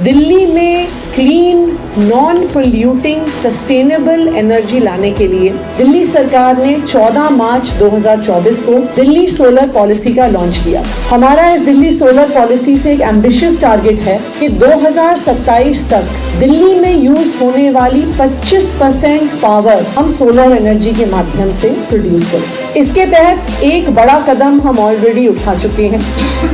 दिल्ली में clean, non polluting, sustainable energy लाने के लिए दिल्ली सरकार ने 14 मार्च 2024 को दिल्ली सोलर पॉलिसी का लॉन्च किया। हमारा इस दिल्ली सोलर पॉलिसी से एक एम्बिशियस टारगेट है कि 2027 तक दिल्ली में यूज होने वाली 25% पावर हम सोलर एनर्जी के माध्यम से प्रोड्यूस करें। इसके तहत एक बड़ा कदम हम ऑलरेडी उठा चुके हैं।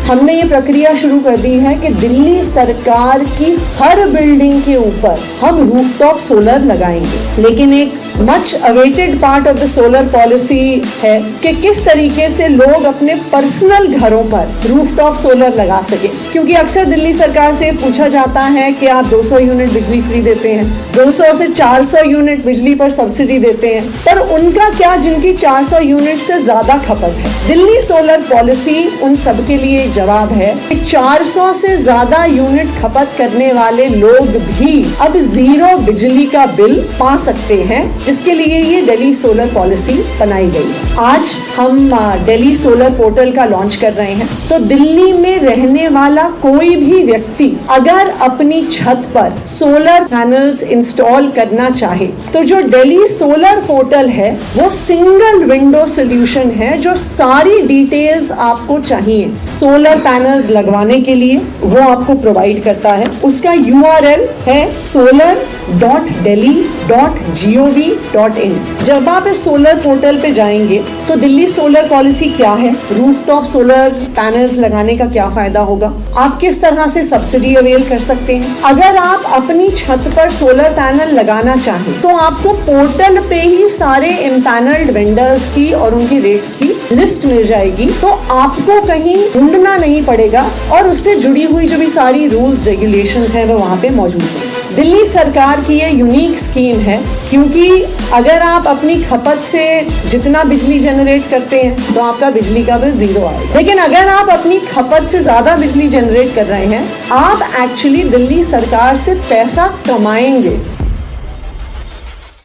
हमने ये प्रक्रिया शुरू कर दी है कि दिल्ली सरकार की हर बिल्डिंग के ऊपर हम रूफटॉप सोलर लगाएंगे। लेकिन एक much awaited part of the solar policy है कि किस तरीके से लोग अपने पर्सनल घरों पर रूफटॉप सोलर लगा सके, क्योंकि अक्सर दिल्ली सरकार से पूछा जाता है कि आप 200 यूनिट बिजली फ्री देते हैं, 200 से 400 यूनिट बिजली पर सब्सिडी देते हैं, पर उनका क्या जिनकी 400 यूनिट से ज्यादा खपत है। दिल्ली सोलर पॉलिसी उन सबके लिए जवाब है कि 400 से ज्यादा यूनिट खपत करने वाले लोग भी अब जीरो बिजली का बिल पा सकते हैं, जिसके लिए ये दिल्ली सोलर पॉलिसी बनाई गई है। आज हम दिल्ली सोलर पोर्टल का लॉन्च कर रहे हैं। तो दिल्ली में रहने वाला कोई भी व्यक्ति अगर अपनी छत पर सोलर पैनल्स इंस्टॉल करना चाहे तो जो दिल्ली सोलर पोर्टल है वो सिंगल विंडो सॉल्यूशन है जो सारी डिटेल्स आपको चाहिए सोलर पैनल्स लगवाने के लिए वो आपको प्रोवाइड करता है। उसका URL है solar.delhi.gov.in। जब आप इस सोलर पोर्टल पे जाएंगे तो दिल्ली सोलर पॉलिसी क्या है, रूफटॉप सोलर पैनल्स लगाने का क्या फायदा होगा, आप किस तरह से सब्सिडी अवेल कर सकते हैं। अगर आप अपनी छत पर सोलर पैनल लगाना चाहें तो आपको पोर्टल पे ही सारे इम्पैनल्ड वेंडर्स की और उनकी रेट्स की लिस्ट मिल जाएगी, तो आपको कहीं ढूंढना नहीं पड़ेगा और उससे जुड़ी हुई जो भी सारी रूल्स रेगुलेशंस हैं वो वहाँ पे मौजूद हैं। दिल्ली सरकार की ये यूनिक स्कीम है क्योंकि अगर आप अपनी खपत से जितना बिजली जनरेट करते हैं तो आपका बिजली का बिल जीरो आएगा। लेकिन अगर आप अपनी खपत से ज्यादा बिजली जनरेट कर रहे हैं, आप एक्चुअली दिल्ली सरकार से पैसा कमाएंगे।